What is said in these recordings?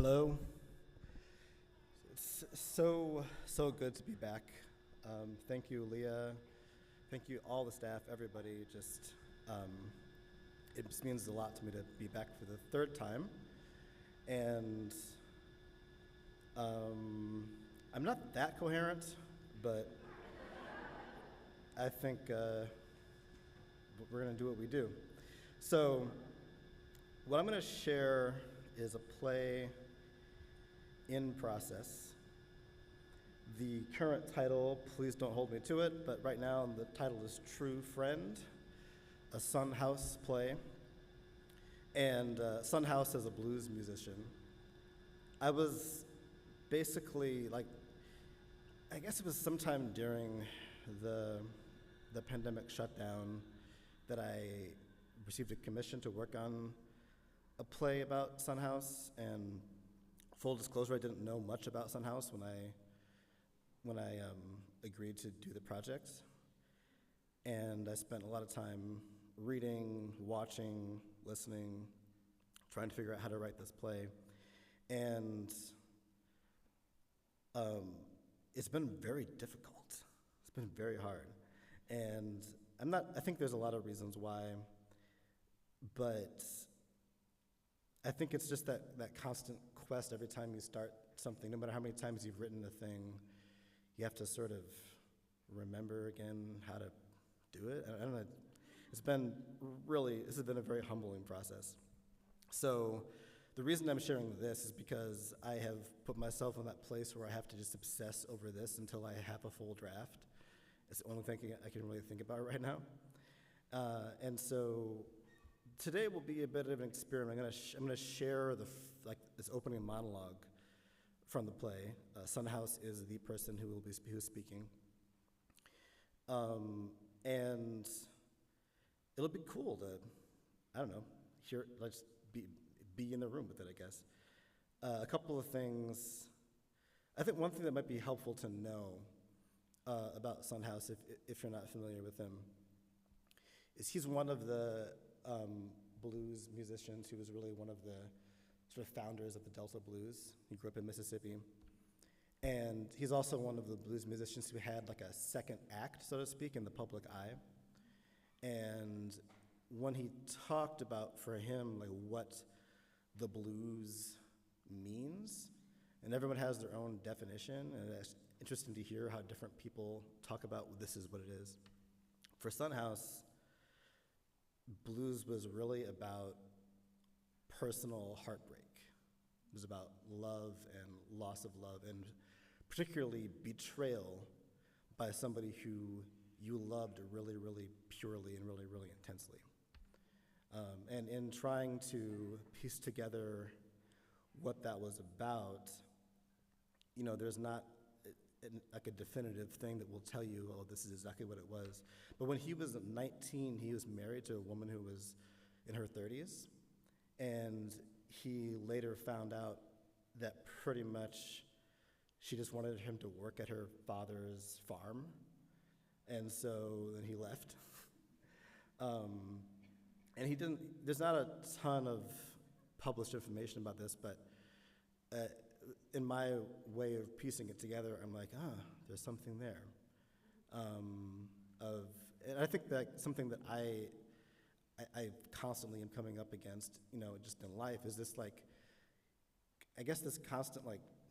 Hello. It's so good to be back. Thank you, Leah. Thank you, all the staff, everybody. Um, it just means a lot to me to be back for the third time. And I'm not that coherent, but I think we're going to do what we do. So, what I'm going to share is a play in process. The current title, please don't hold me to it, but right now the title is True Friend, a Son House play. And Son House is a blues musician. I was basically I guess it was sometime during the pandemic shutdown that I received a commission to work on a play about Son House, and full disclosure, I didn't know much about Son House when I agreed to do the project. And I spent a lot of time reading, watching, listening, trying to figure out how to write this play. And it's been very difficult. It's been very hard. And I think there's a lot of reasons why, but I think it's just that constant quest every time you start something, no matter how many times you've written a thing, you have to sort of remember again how to do it. I don't know. This has been a very humbling process. So the reason I'm sharing this is because I have put myself in that place where I have to just obsess over this until I have a full draft. It's the only thing I can really think about right now. And so today will be a bit of an experiment. I'm going to share this opening monologue from the play. Son House is the person who's speaking, and it'll be cool to, let's be in the room with it, I guess. A couple of things. I think one thing that might be helpful to know about Son House, if you're not familiar with him, is he's one of the blues musicians who was really one of the sort of founders of the Delta blues. He grew up in Mississippi. And he's also one of the blues musicians who had like a second act, so to speak, in the public eye. And when he talked about, for him, like what the blues means, and everyone has their own definition, and it's interesting to hear how different people talk about this is what it is. For Son House, blues was really about personal heartbreak. It was about love and loss of love, and particularly betrayal by somebody who you loved really, really purely and really, really intensely. And in trying to piece together what that was about, there's not like a definitive thing that will tell you, oh, this is exactly what it was. But when he was 19, he was married to a woman who was in her 30s, and he later found out that pretty much she just wanted him to work at her father's farm, and so then he left. And there's not a ton of published information about this, but in my way of piecing it together, I'm like, there's something there. And I think that something that I constantly am coming up against, just in life, is this I guess this constant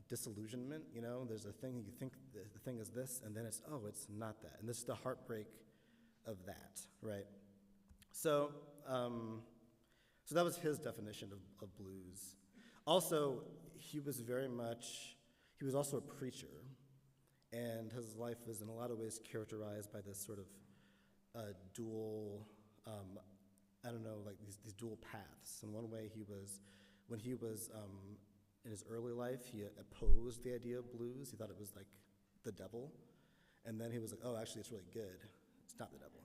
disillusionment. There's a thing, you think the thing is this, and then it's not that, and this is the heartbreak of that, right? So that was his definition of blues. Also, he was also a preacher, and his life was in a lot of ways characterized by this sort of dual, these dual paths. In one way, when he was in his early life, he opposed the idea of blues. He thought it was like the devil. And then he was like, oh, actually, it's really good. It's not the devil.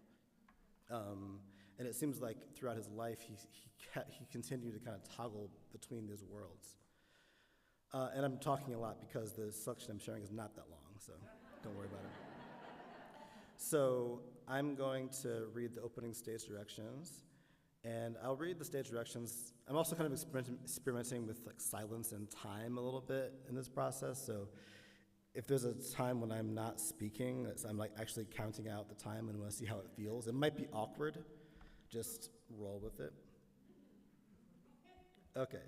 And it seems like throughout his life, he continued to kind of toggle between these worlds. And I'm talking a lot because the selection I'm sharing is not that long, so don't worry about it. So I'm going to read the opening stage directions, And I'll read the stage directions. I'm also kind of experimenting with like silence and time a little bit in this process. So if there's a time when I'm not speaking, I'm like actually counting out the time and want to see how it feels. It might be awkward. Just roll with it. Okay.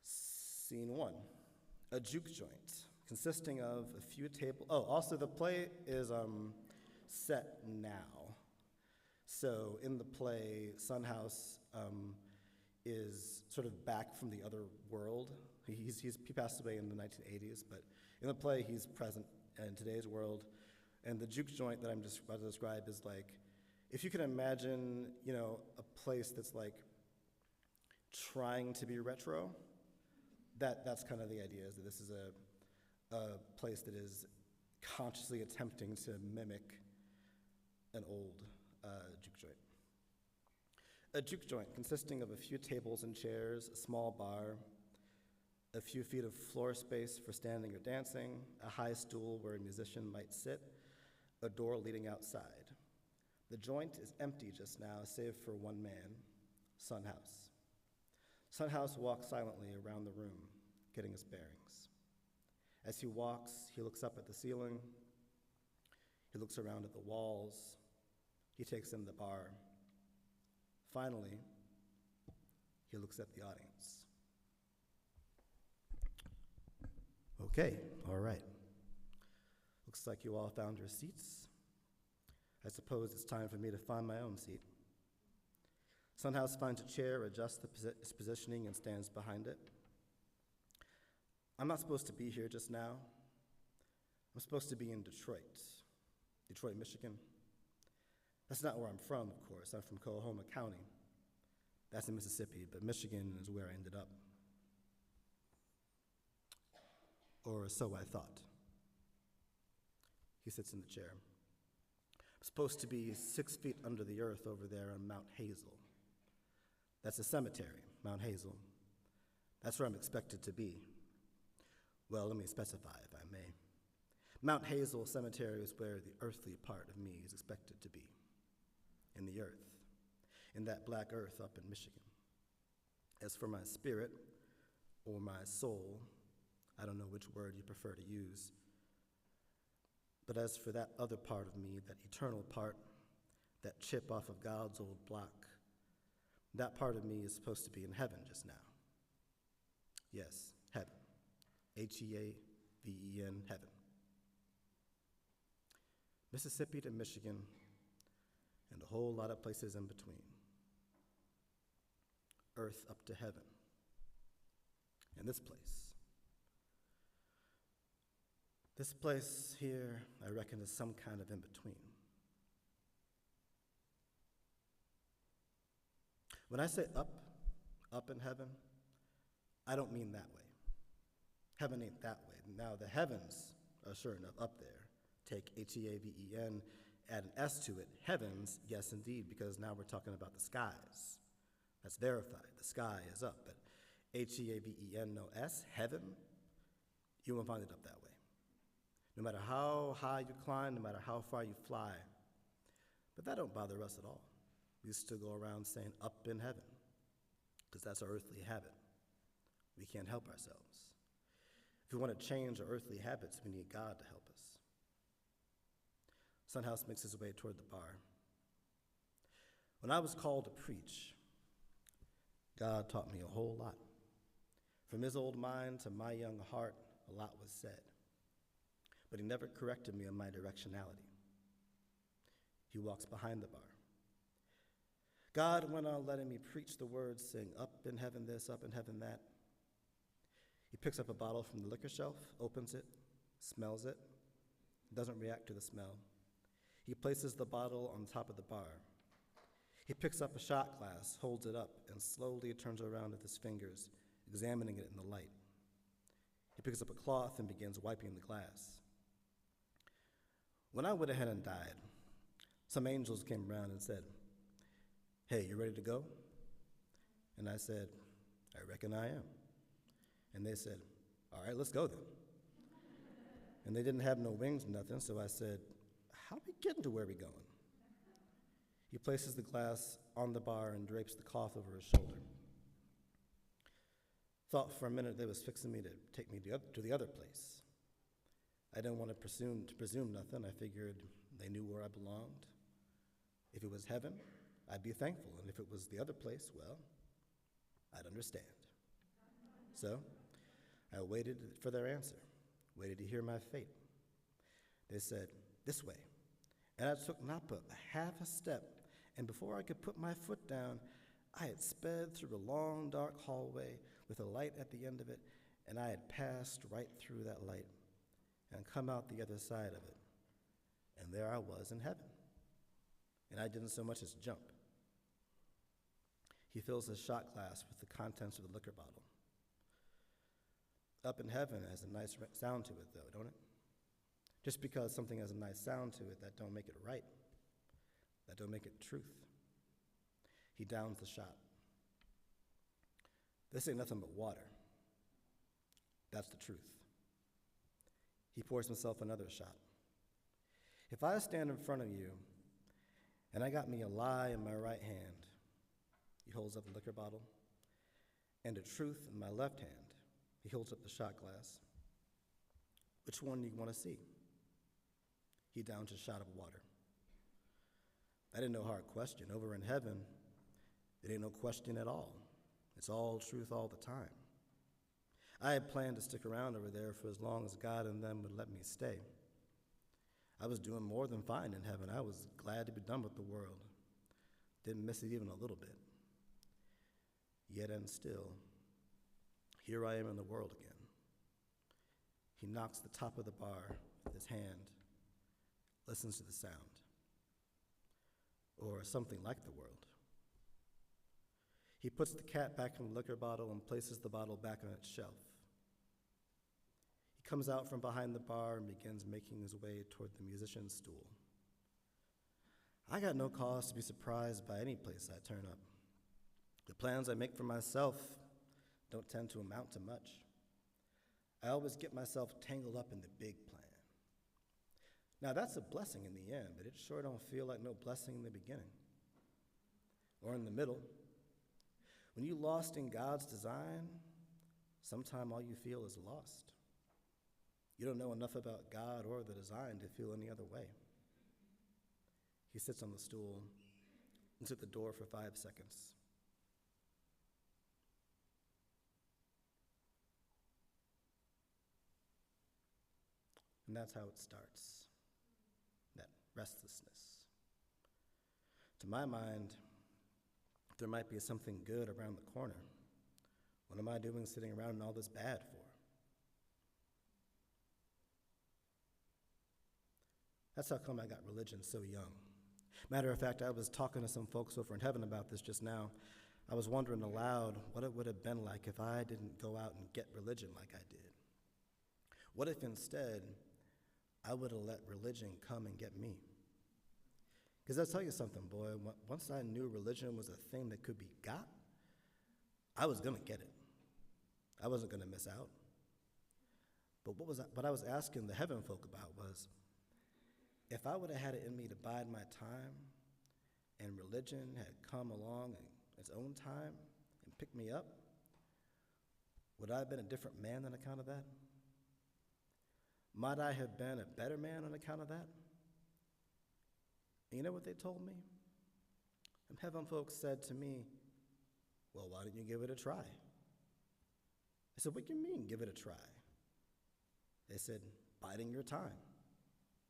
Scene 1, a juke joint consisting of a few tables. Oh, also the play is set now. So in the play, Sunhouse is sort of back from the other world. He passed away in the 1980s, but in the play he's present in today's world. And the juke joint that I'm just about to describe is like, if you can imagine, a place that's like trying to be retro, that's kind of the idea, is that this is a place that is consciously attempting to mimic an old juke joint. A juke joint consisting of a few tables and chairs, a small bar, a few feet of floor space for standing or dancing, a high stool where a musician might sit, a door leading outside. The joint is empty just now, save for one man, Sunhouse. Sunhouse walks silently around the room, getting his bearings. As he walks, he looks up at the ceiling, he looks around at the walls, he takes in the bar. Finally, he looks at the audience. Okay, all right. Looks like you all found your seats. I suppose it's time for me to find my own seat. Sunhouse finds a chair, adjusts its positioning, and stands behind it. I'm not supposed to be here just now. I'm supposed to be in Detroit, Michigan. That's not where I'm from, of course. I'm from Coahoma County. That's in Mississippi, but Michigan is where I ended up. Or so I thought. He sits in the chair. I'm supposed to be 6 feet under the earth over there on Mount Hazel. That's a cemetery, Mount Hazel. That's where I'm expected to be. Well, let me specify, if I may. Mount Hazel Cemetery is where the earthly part of me is expected to be, in the earth, in that black earth up in Michigan. As for my spirit, or my soul, I don't know which word you prefer to use, but as for that other part of me, that eternal part, that chip off of God's old block, that part of me is supposed to be in heaven just now. Yes, heaven. H-E-A-V-E-N, heaven. Mississippi to Michigan, and a whole lot of places in between. Earth up to heaven. And this place. This place here, I reckon, is some kind of in between. When I say up in heaven, I don't mean that way. Heaven ain't that way. Now, the heavens are sure enough up there. Take H-E-A-V-E-N, add an S to it. Heavens, yes, indeed, because now we're talking about the skies. That's verified. The sky is up. But H-E-A-V-E-N, no S, heaven, you won't find it up that way. No matter how high you climb, no matter how far you fly. But that don't bother us at all. We still go around saying up in heaven, because that's our earthly habit. We can't help ourselves. If we want to change our earthly habits, we need God to help us. Sunhouse makes his way toward the bar. When I was called to preach, God taught me a whole lot. From his old mind to my young heart, a lot was said. But he never corrected me on my directionality. He walks behind the bar. God went on letting me preach the words, saying, up in heaven this, up in heaven that. He picks up a bottle from the liquor shelf, opens it, smells it, doesn't react to the smell. He places the bottle on top of the bar. He picks up a shot glass, holds it up, and slowly turns around with his fingers, examining it in the light. He picks up a cloth and begins wiping the glass. When I went ahead and died, some angels came around and said, hey, you ready to go? And I said, I reckon I am. And they said, all right, let's go then. And they didn't have no wings or nothing, so I said, how we getting to where we going? He places the glass on the bar and drapes the cloth over his shoulder. Thought for a minute they was fixing me to take me to the other place. I didn't want to presume nothing. I figured they knew where I belonged. If it was heaven, I'd be thankful, and if it was the other place, well, I'd understand. So I waited for their answer, waited to hear my fate. They said, "This way." And I took not but a half a step, and before I could put my foot down, I had sped through a long, dark hallway with a light at the end of it, and I had passed right through that light and come out the other side of it. And there I was in heaven, and I didn't so much as jump. He fills his shot glass with the contents of the liquor bottle. Up in heaven has a nice sound to it, though, don't it? Just because something has a nice sound to it, that don't make it right. That don't make it truth. He downs the shot. This ain't nothing but water. That's the truth. He pours himself another shot. If I stand in front of you and I got me a lie in my right hand, he holds up the liquor bottle, and the truth in my left hand, he holds up the shot glass. Which one do you want to see? He downs a shot of water. That ain't no hard question. Over in heaven, it ain't no question at all. It's all truth all the time. I had planned to stick around over there for as long as God and them would let me stay. I was doing more than fine in heaven. I was glad to be done with the world. Didn't miss it even a little bit. Yet and still, here I am in the world again. He knocks the top of the bar with his hand, listens to the sound, or something like the world. He puts the cat back in the liquor bottle and places the bottle back on its shelf. He comes out from behind the bar and begins making his way toward the musician's stool. I got no cause to be surprised by any place I turn up. The plans I make for myself don't tend to amount to much. I always get myself tangled up in the big plan. Now, that's a blessing in the end, but it sure don't feel like no blessing in the beginning or in the middle. When you lost in God's design, sometime all you feel is lost. You don't know enough about God or the design to feel any other way. He sits on the stool, looks at the door for 5 seconds. And that's how it starts, that restlessness. To my mind, there might be something good around the corner. What am I doing sitting around in all this bad for? That's how come I got religion so young. Matter of fact, I was talking to some folks over in heaven about this just now. I was wondering aloud what it would have been like if I didn't go out and get religion like I did. What if instead I would have let religion come and get me? Because I'll tell you something, boy, once I knew religion was a thing that could be got, I was going to get it. I wasn't going to miss out. But what I was asking the heaven folk about was, if I would have had it in me to bide my time and religion had come along in its own time and picked me up, would I have been a different man on account of that? Might I have been a better man on account of that? And you know what they told me? And heaven folks said to me, well, why didn't you give it a try? I said, what do you mean, give it a try? They said, biding your time.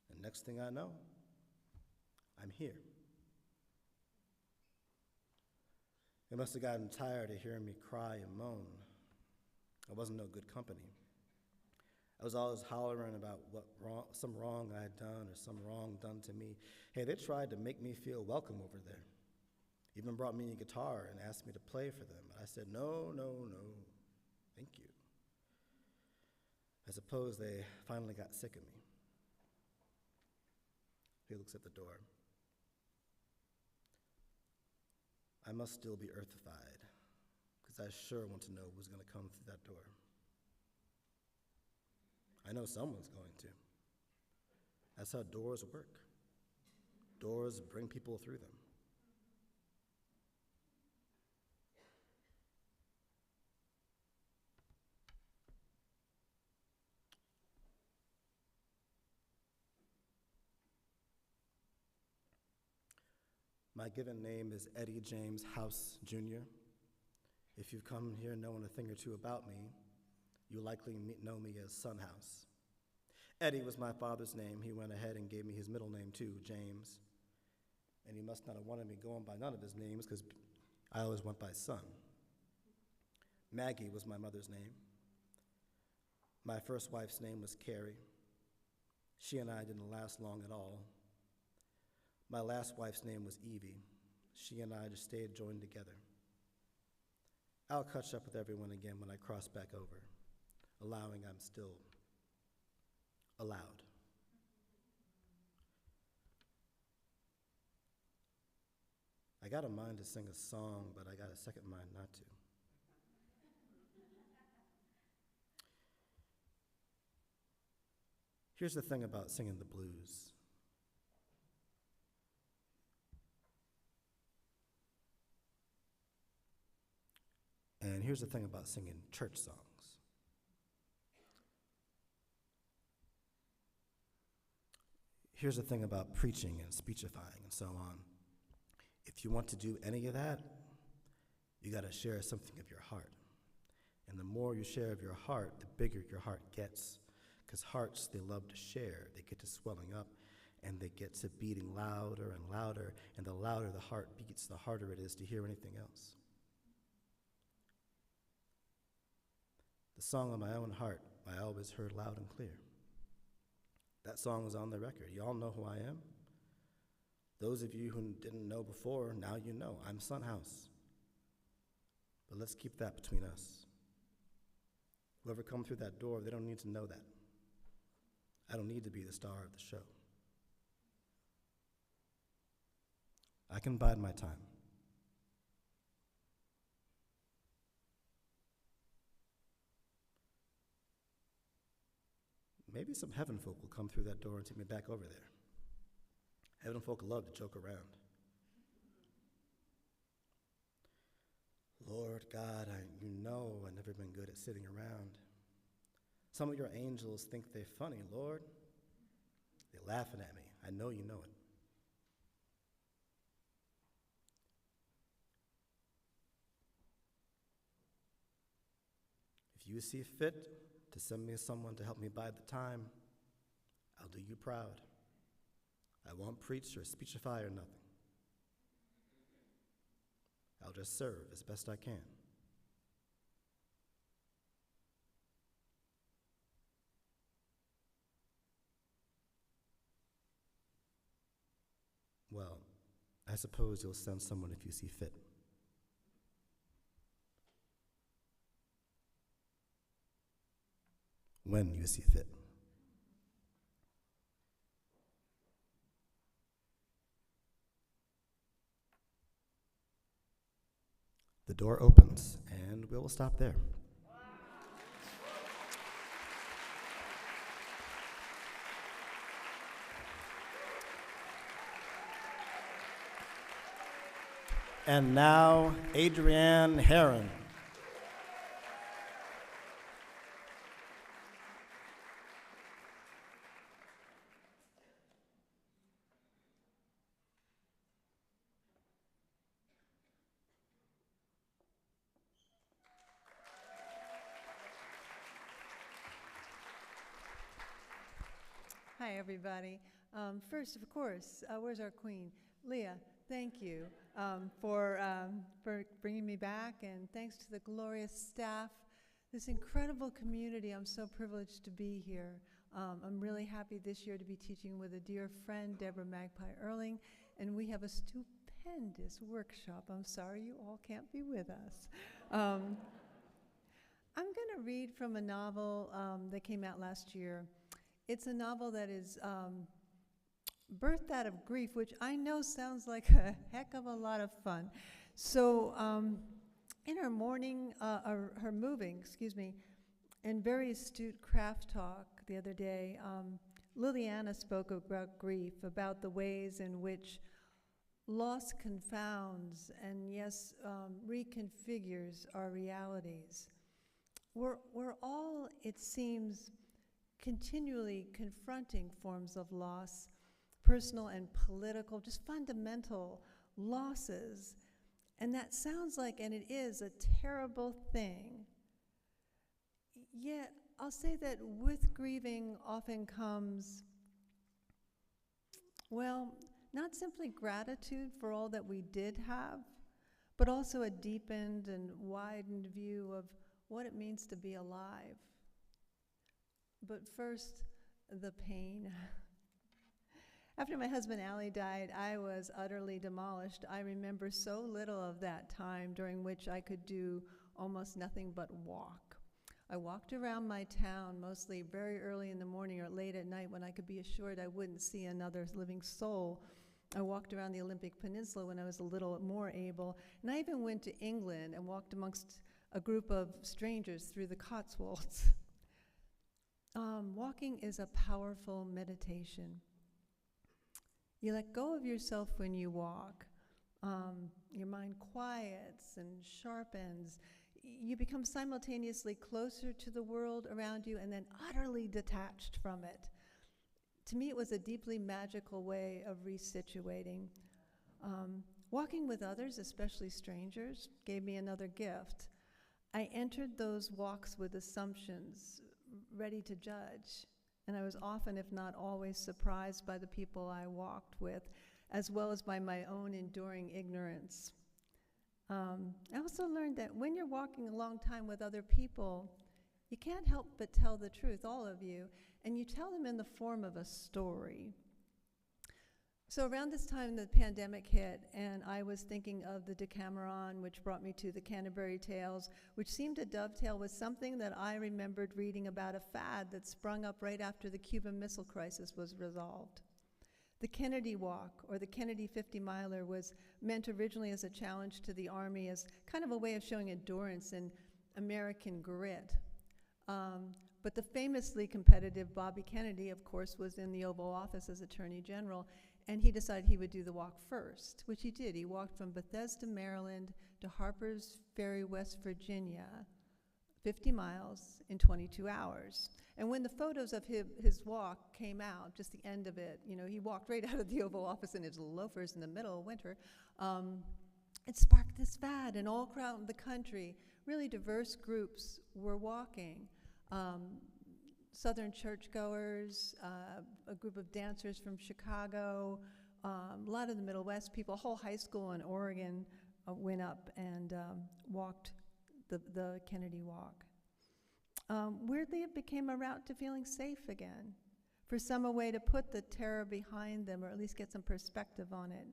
And next thing I know, I'm here. They must have gotten tired of hearing me cry and moan. I wasn't no good company. I was always hollering about some wrong I had done or some wrong done to me. Hey, they tried to make me feel welcome over there. Even brought me a guitar and asked me to play for them. I said, no, thank you. I suppose they finally got sick of me. He looks at the door. I must still be earthified, because I sure want to know who's going to come through that door. I know someone's going to. That's how doors work. Doors bring people through them. My given name is Eddie James House, Jr. If you've come here knowing a thing or two about me, you likely know me as Son House. Eddie was my father's name. He went ahead and gave me his middle name too, James. And he must not have wanted me going by none of his names because I always went by Son. Maggie was my mother's name. My first wife's name was Carrie. She and I didn't last long at all. My last wife's name was Evie. She and I just stayed joined together. I'll catch up with everyone again when I cross back over, allowing I'm still allowed. I got a mind to sing a song, but I got a second mind not to. Here's the thing about singing the blues. And here's the thing about singing church songs. Here's the thing about preaching and speechifying and so on. If you want to do any of that, you got to share something of your heart. And the more you share of your heart, the bigger your heart gets. Because hearts, they love to share. They get to swelling up, and they get to beating louder and louder. And the louder the heart beats, the harder it is to hear anything else. The song on my own heart, I always heard loud and clear. That song is on the record. You all know who I am. Those of you who didn't know before, now you know. I'm Son House. But let's keep that between us. Whoever come through that door, they don't need to know that. I don't need to be the star of the show. I can bide my time. Maybe some heaven folk will come through that door and take me back over there. Heaven folk love to joke around. Lord God, you know I've never been good at sitting around. Some of your angels think they're funny, Lord. They're laughing at me. I know you know it. If you see fit to send me someone to help me bide the time, I'll do you proud. I won't preach or speechify or nothing. I'll just serve as best I can. Well, I suppose you'll send someone if you see fit. When you see fit. The door opens, and we will stop there. And now, Adrianne Harun. Hi, everybody. First, of course, where's our queen? Leah, thank you for bringing me back, and thanks to the glorious staff, this incredible community. I'm so privileged to be here. I'm really happy this year to be teaching with a dear friend, Deborah Magpie Erling, and we have a stupendous workshop. I'm sorry you all can't be with us. I'm going to read from a novel that came out last year. It's a novel that is birthed out of grief, which I know sounds like a heck of a lot of fun. So in her moving, and very astute craft talk the other day, Liliana spoke about grief, about the ways in which loss confounds and, yes, reconfigures our realities. We're all, it seems, continually confronting forms of loss, personal and political, just fundamental losses. And that sounds like, and it is, a terrible thing. Yet, I'll say that with grieving often comes, well, not simply gratitude for all that we did have, but also a deepened and widened view of what it means to be alive. But first, the pain. After my husband Allie died, I was utterly demolished. I remember so little of that time during which I could do almost nothing but walk. I walked around my town mostly very early in the morning or late at night when I could be assured I wouldn't see another living soul. I walked around the Olympic Peninsula when I was a little more able, and I even went to England and walked amongst a group of strangers through the Cotswolds. Walking is a powerful meditation. You let go of yourself when you walk. Your mind quiets and sharpens. You become simultaneously closer to the world around you and then utterly detached from it. To me, it was a deeply magical way of resituating. Walking with others, especially strangers, gave me another gift. I entered those walks with assumptions, ready to judge, and I was often, if not always, surprised by the people I walked with, as well as by my own enduring ignorance. I also learned that when you're walking a long time with other people, you can't help but tell the truth, all of you, and you tell them in the form of a story. So around this time the pandemic hit, and I was thinking of the Decameron, which brought me to the Canterbury Tales, which seemed to dovetail with something that I remembered reading about, a fad that sprung up right after the Cuban Missile Crisis was resolved. The Kennedy Walk, or the Kennedy 50-miler, was meant originally as a challenge to the Army, as kind of a way of showing endurance and American grit. But the famously competitive Bobby Kennedy, of course, was in the Oval Office as Attorney General, and he decided he would do the walk first, which he did. He walked from Bethesda, Maryland to Harper's Ferry, West Virginia, 50 miles in 22 hours. And when the photos of his walk came out, just the end of it, you know, he walked right out of the Oval Office in his loafers in the middle of winter, it sparked this fad, and all around the country, really diverse groups were walking. Southern churchgoers, a group of dancers from Chicago, a lot of the Middle West people, a whole high school in Oregon went up and walked the Kennedy Walk. Weirdly, it became a route to feeling safe again. For some, a way to put the terror behind them, or at least get some perspective on it.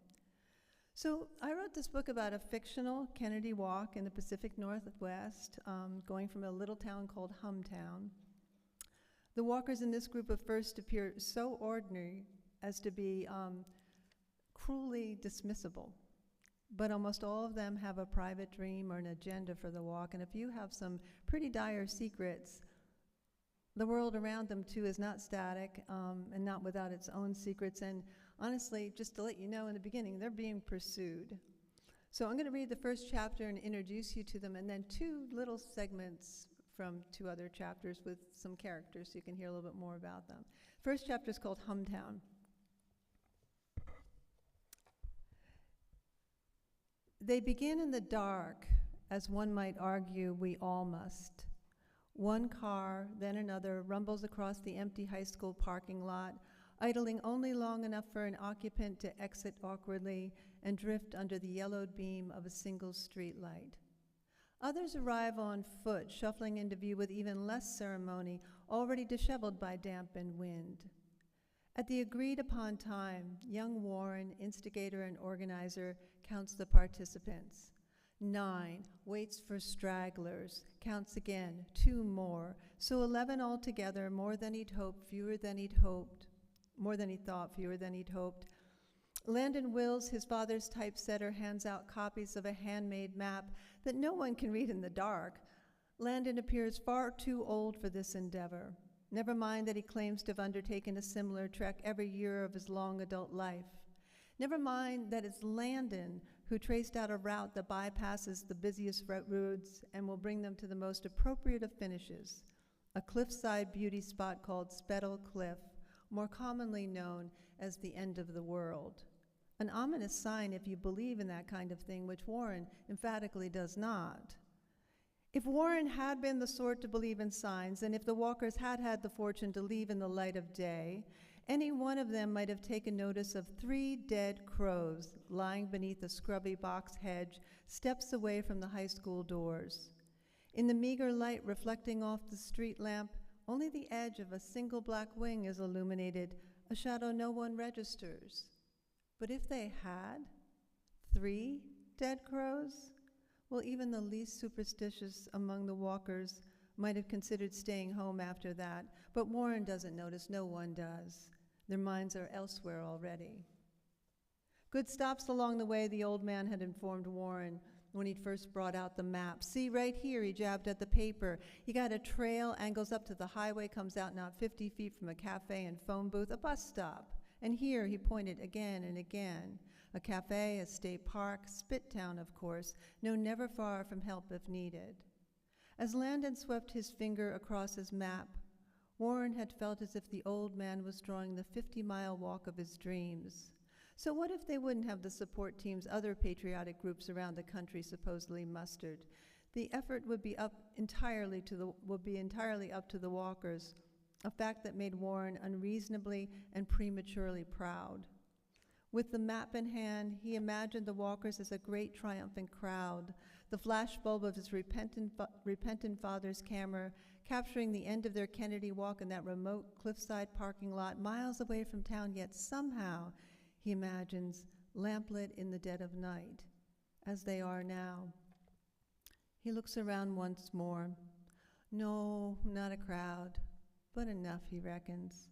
So I wrote this book about a fictional Kennedy Walk in the Pacific Northwest, going from a little town called Humtown. The walkers in this group at first appear so ordinary as to be cruelly dismissible. But almost all of them have a private dream or an agenda for the walk, and if you have some pretty dire secrets, the world around them too is not static and not without its own secrets, and honestly, just to let you know in the beginning, they're being pursued. So I'm going to read the first chapter and introduce you to them, and then two little segments from two other chapters with some characters so you can hear a little bit more about them. First chapter is called Humtown. They begin in the dark, as one might argue we all must. One car, then another, rumbles across the empty high school parking lot, idling only long enough for an occupant to exit awkwardly and drift under the yellowed beam of a single street light. Others arrive on foot, shuffling into view with even less ceremony, already disheveled by damp and wind. At the agreed-upon time, young Warren, instigator and organizer, counts the participants. 9, waits for stragglers, counts again, 2 more, so 11 altogether, more than he'd hoped, fewer than he'd hoped, more than he thought, fewer than he'd hoped. Landon Wills, his father's typesetter, hands out copies of a handmade map that no one can read in the dark. Landon appears far too old for this endeavor. Never mind that he claims to have undertaken a similar trek every year of his long adult life. Never mind that it's Landon who traced out a route that bypasses the busiest roads and will bring them to the most appropriate of finishes, a cliffside beauty spot called Spettle Cliff, more commonly known as the end of the world. An ominous sign if you believe in that kind of thing, which Warren emphatically does not. If Warren had been the sort to believe in signs, and if the walkers had had the fortune to leave in the light of day, any one of them might have taken notice of 3 dead crows lying beneath a scrubby box hedge steps away from the high school doors. In the meager light reflecting off the street lamp, only the edge of a single black wing is illuminated, a shadow no one registers. But if they had 3 dead crows, well, even the least superstitious among the walkers might have considered staying home after that, but Warren doesn't notice, no one does. Their minds are elsewhere already. Good stops along the way, the old man had informed Warren when he'd first brought out the map. See, right here, he jabbed at the paper. You got a trail, angles up to the highway, comes out not 50 feet from a cafe and phone booth, a bus stop. And here, he pointed again and again. A cafe, a state park, Spit-Town, of course, no, never far from help if needed. As Landon swept his finger across his map, Warren had felt as if the old man was drawing the 50-mile walk of his dreams. So what if they wouldn't have the support teams other patriotic groups around the country supposedly mustered? The effort would be entirely up to the walkers, a fact that made Warren unreasonably and prematurely proud. With the map in hand, he imagined the walkers as a great triumphant crowd, the flashbulb of his repentant father's camera capturing the end of their Kennedy walk in that remote cliffside parking lot miles away from town, yet somehow, he imagines, lamplit in the dead of night, as they are now. He looks around once more. No, not a crowd, but enough, he reckons.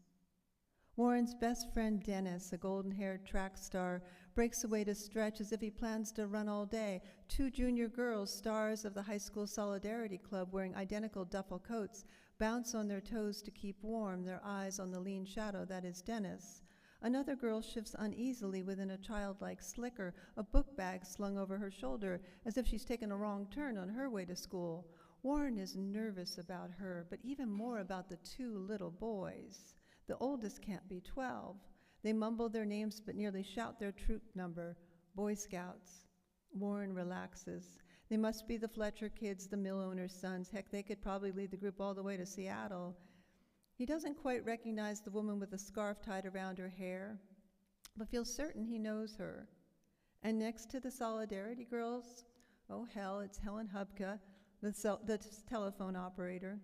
Warren's best friend Dennis, a golden-haired track star, breaks away to stretch as if he plans to run all day. 2 junior girls, stars of the high school solidarity club wearing identical duffel coats, bounce on their toes to keep warm, their eyes on the lean shadow that is Dennis. Another girl shifts uneasily within a childlike slicker, a book bag slung over her shoulder, as if she's taken a wrong turn on her way to school. Warren is nervous about her, but even more about the 2 little boys. The oldest can't be 12. They mumble their names but nearly shout their troop number, Boy Scouts. Warren relaxes. They must be the Fletcher kids, the mill owner's sons. Heck, they could probably lead the group all the way to Seattle. He doesn't quite recognize the woman with the scarf tied around her hair, but feels certain he knows her. And next to the Solidarity girls, oh hell, it's Helen Hubka, the telephone operator.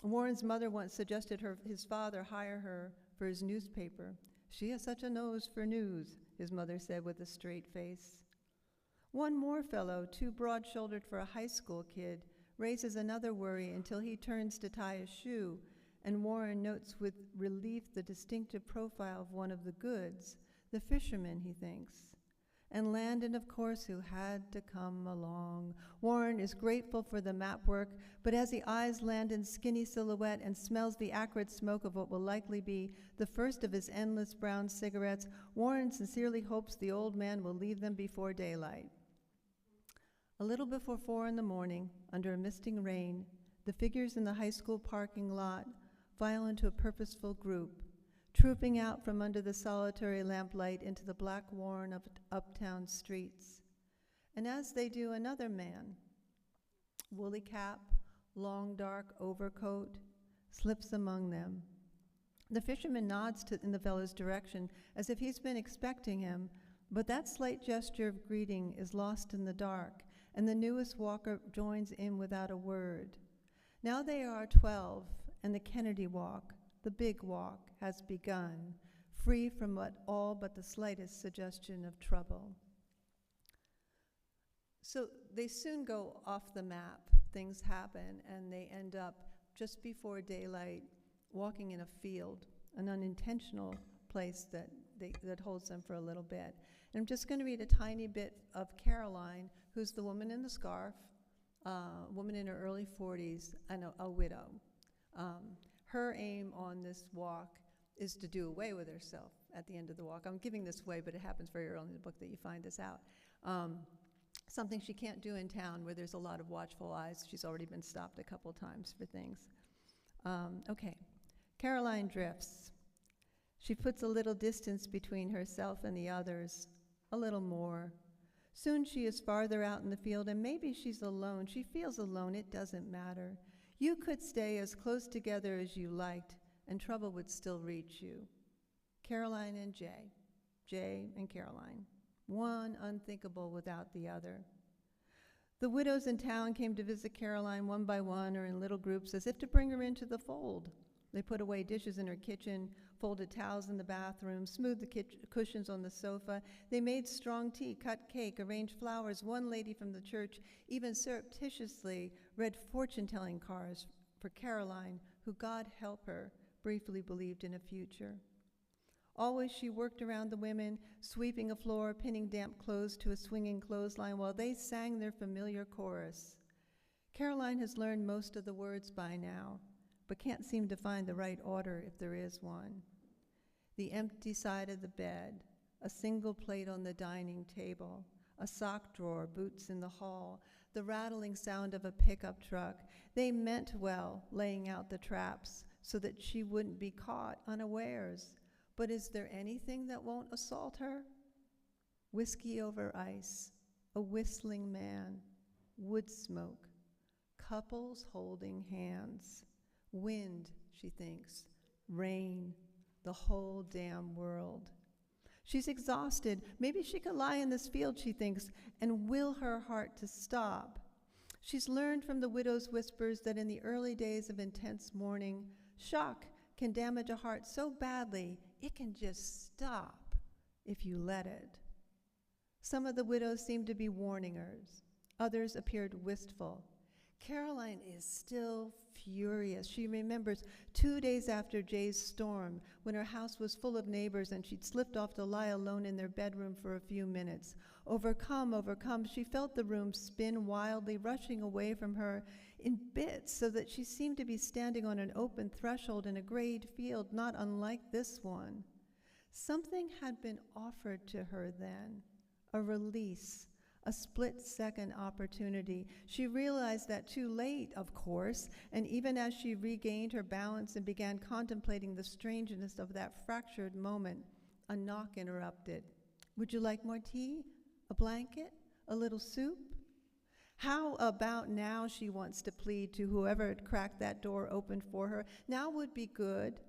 Warren's mother once suggested his father hire her for his newspaper. She has such a nose for news, his mother said with a straight face. One more fellow, too broad-shouldered for a high school kid, raises another worry until he turns to tie a shoe, and Warren notes with relief the distinctive profile of one of the goods, the fisherman, he thinks. And Landon, of course, who had to come along. Warren is grateful for the map work, but as he eyes Landon's skinny silhouette and smells the acrid smoke of what will likely be the first of his endless brown cigarettes, Warren sincerely hopes the old man will leave them before daylight. A little before 4 in the morning, under a misting rain, the figures in the high school parking lot file into a purposeful group, trooping out from under the solitary lamplight into the black warren of uptown streets. And as they do, another man, woolly cap, long dark overcoat, slips among them. The fisherman nods in the fellow's direction as if he's been expecting him, but that slight gesture of greeting is lost in the dark, and the newest walker joins in without a word. Now they are 12, and the Kennedy walk, the big walk, has begun, free from all but the slightest suggestion of trouble. So they soon go off the map. Things happen, and they end up just before daylight walking in a field, an unintentional place that holds them for a little bit. And I'm just going to read a tiny bit of Caroline, who's the woman in the scarf, woman in her early 40s, and a widow. Her aim on this walk is to do away with herself at the end of the walk. I'm giving this away, but it happens very early in the book that you find this out. Something she can't do in town where there's a lot of watchful eyes. She's already been stopped a couple times for things. Okay, Caroline drifts. She puts a little distance between herself and the others, a little more. Soon she is farther out in the field, and maybe she's alone. She feels alone. It doesn't matter. You could stay as close together as you liked, and trouble would still reach you. Caroline and Jay and Caroline. One unthinkable without the other. The widows in town came to visit Caroline one by one or in little groups as if to bring her into the fold. They put away dishes in her kitchen, folded towels in the bathroom, smoothed the cushions on the sofa. They made strong tea, cut cake, arranged flowers. One lady from the church even surreptitiously read fortune-telling cards for Caroline, who, God help her, briefly believed in a future. Always she worked around the women, sweeping a floor, pinning damp clothes to a swinging clothesline while they sang their familiar chorus. Caroline has learned most of the words by now, but can't seem to find the right order if there is one. The empty side of the bed, a single plate on the dining table, a sock drawer, boots in the hall, the rattling sound of a pickup truck. They meant well, laying out the traps so that she wouldn't be caught unawares. But is there anything that won't assault her? Whiskey over ice, a whistling man, wood smoke, couples holding hands, wind, she thinks, rain, the whole damn world. She's exhausted. Maybe she could lie in this field, she thinks, and will her heart to stop. She's learned from the widow's whispers that in the early days of intense mourning, shock can damage a heart so badly it can just stop if you let it. Some of the widows seemed to be warning her. Others appeared wistful. Caroline is still furious. She remembers 2 days after Jay's storm, when her house was full of neighbors and she'd slipped off to lie alone in their bedroom for a few minutes. Overcome, she felt the room spin wildly, rushing away from her in bits, so that she seemed to be standing on an open threshold in a grayed field, not unlike this one. Something had been offered to her then, a release, a split-second opportunity. She realized that too late, of course, and even as she regained her balance and began contemplating the strangeness of that fractured moment, a knock interrupted. "Would you like more tea? A blanket? A little soup?" How about now, she wants to plead to whoever had cracked that door open for her. Now would be good.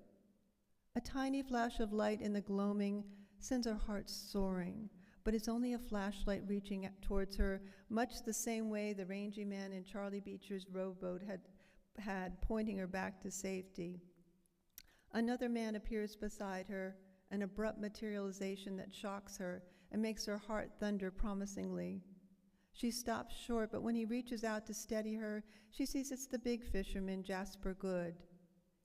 A tiny flash of light in the gloaming sends her heart soaring, but it's only a flashlight reaching towards her, much the same way the rangy man in Charlie Beecher's rowboat had pointing her back to safety. Another man appears beside her, an abrupt materialization that shocks her and makes her heart thunder promisingly. She stops short, but when he reaches out to steady her, she sees it's the big fisherman, Jasper Good.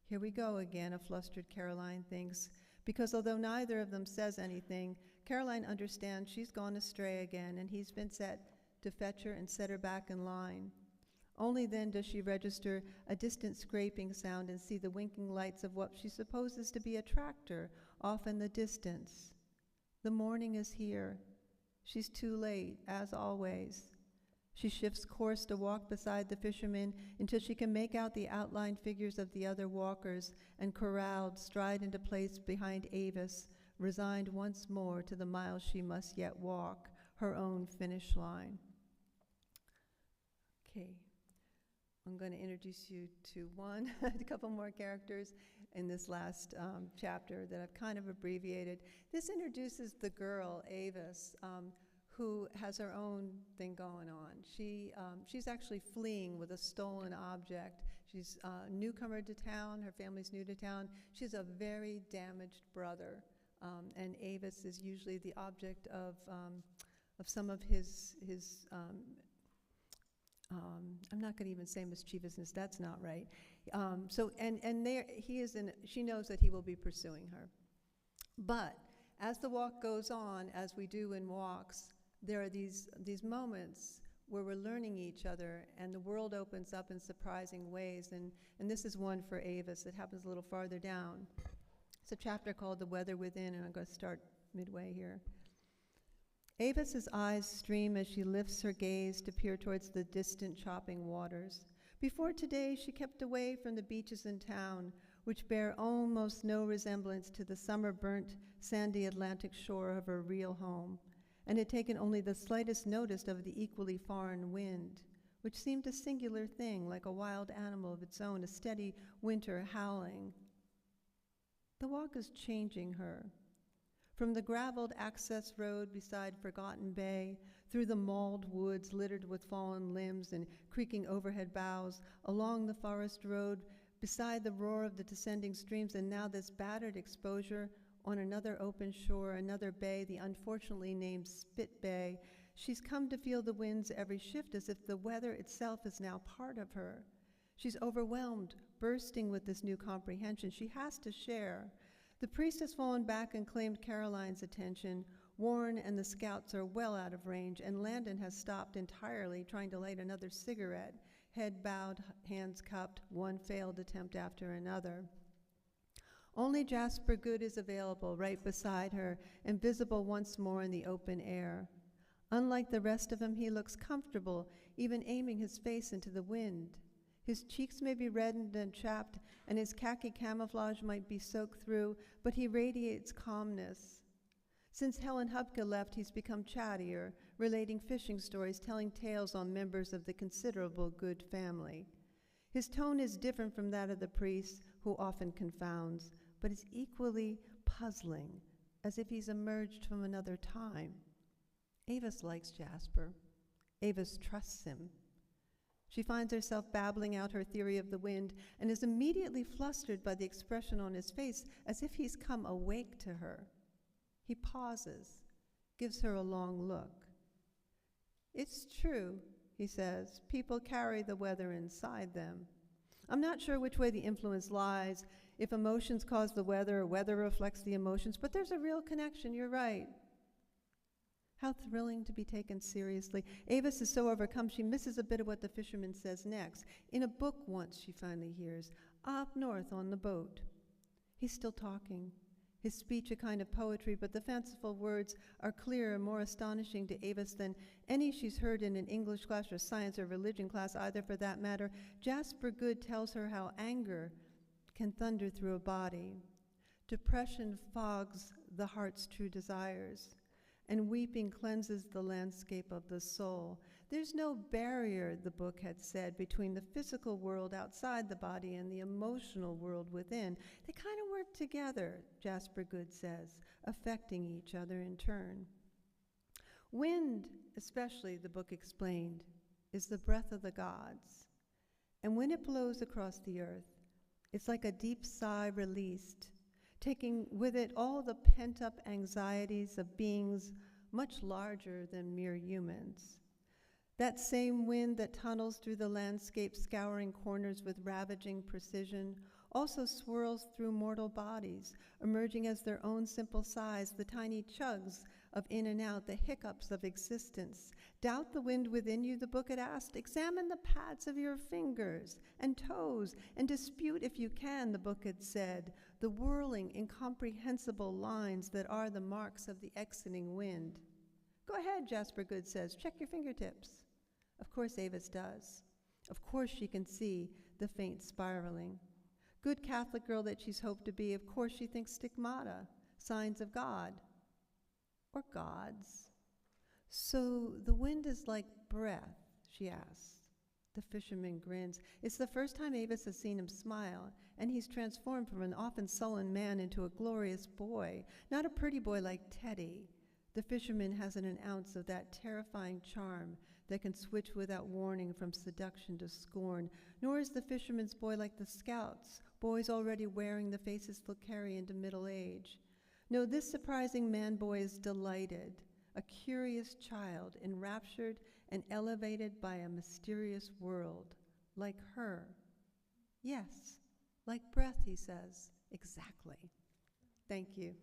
Here we go again, a flustered Caroline thinks, because although neither of them says anything, Caroline understands she's gone astray again, and he's been set to fetch her and set her back in line. Only then does she register a distant scraping sound and see the winking lights of what she supposes to be a tractor off in the distance. The morning is here. She's too late, as always. She shifts course to walk beside the fisherman until she can make out the outlined figures of the other walkers, and corralled stride into place behind Avis, resigned once more to the miles she must yet walk, her own finish line. Okay, I'm going to introduce you to a couple more characters in this last chapter that I've kind of abbreviated. This introduces the girl, Avis, who has her own thing going on. She's actually fleeing with a stolen object. She's a newcomer to town. Her family's new to town. She has a very damaged brother, and Avis is usually the object of some of his I'm not going to even say mischievousness. That's not right. She knows that he will be pursuing her. But as the walk goes on, as we do in walks, there are these moments where we're learning each other, and the world opens up in surprising ways. And this is one for Avis. It happens a little farther down. It's a chapter called The Weather Within, and I'm going to start midway here. Avis's eyes stream as she lifts her gaze to peer towards the distant chopping waters. Before today, she kept away from the beaches in town, which bear almost no resemblance to the summer-burnt, sandy Atlantic shore of her real home, and had taken only the slightest notice of the equally foreign wind, which seemed a singular thing, like a wild animal of its own, a steady winter howling. The walk is changing her. From the graveled access road beside Forgotten Bay, through the mauled woods littered with fallen limbs and creaking overhead boughs, along the forest road, beside the roar of the descending streams, and now this battered exposure on another open shore, another bay, the unfortunately named Spit Bay, she's come to feel the wind's every shift as if the weather itself is now part of her. She's overwhelmed, bursting with this new comprehension. She has to share. The priest has fallen back and claimed Caroline's attention. Warren and the scouts are well out of range, and Landon has stopped entirely, trying to light another cigarette, head bowed, hands cupped, one failed attempt after another. Only Jasper Good is available right beside her and visible once more in the open air. Unlike the rest of him, he looks comfortable, even aiming his face into the wind. His cheeks may be reddened and chapped, and his khaki camouflage might be soaked through, but he radiates calmness. Since Helen Hupke left, he's become chattier, relating fishing stories, telling tales on members of the considerable Good family. His tone is different from that of the priest, who often confounds, but is equally puzzling, as if he's emerged from another time. Avis likes Jasper. Avis trusts him. She finds herself babbling out her theory of the wind and is immediately flustered by the expression on his face, as if he's come awake to her. He pauses, gives her a long look. "It's true," he says. "People carry the weather inside them. I'm not sure which way the influence lies, if emotions cause the weather or weather reflects the emotions, but there's a real connection, you're right." How thrilling to be taken seriously. Avis is so overcome she misses a bit of what the fisherman says next. In a book once, she finally hears, "Up north on the boat." He's still talking, his speech a kind of poetry, but the fanciful words are clearer and more astonishing to Avis than any she's heard in an English class or science or religion class either, for that matter. Jasper Good tells her how anger can thunder through a body. Depression fogs the heart's true desires, and weeping cleanses the landscape of the soul. There's no barrier, the book had said, between the physical world outside the body and the emotional world within. They kind of work together, Jasper Good says, affecting each other in turn. Wind, especially, the book explained, is the breath of the gods. And when it blows across the earth, it's like a deep sigh released, taking with it all the pent-up anxieties of beings much larger than mere humans. That same wind that tunnels through the landscape, scouring corners with ravaging precision, also swirls through mortal bodies, emerging as their own simple sighs, the tiny chugs of in and out, the hiccups of existence. Doubt the wind within you, the book had asked. Examine the pads of your fingers and toes, and dispute, if you can, the book had said, the whirling, incomprehensible lines that are the marks of the exiting wind. Go ahead, Jasper Good says, check your fingertips. Of course Avis does. Of course she can see the faint spiraling. Good Catholic girl that she's hoped to be, of course she thinks stigmata, signs of God, or gods. So the wind is like breath, she asks. The fisherman grins. It's the first time Avis has seen him smile, and he's transformed from an often sullen man into a glorious boy, not a pretty boy like Teddy. The fisherman hasn't an ounce of that terrifying charm that can switch without warning from seduction to scorn, nor is the fisherman's boy like the scouts, boys already wearing the faces they'll carry into middle age. No, this surprising man-boy is delighted, a curious child, enraptured and elevated by a mysterious world, like her. Yes, like breath, he says, exactly. Thank you.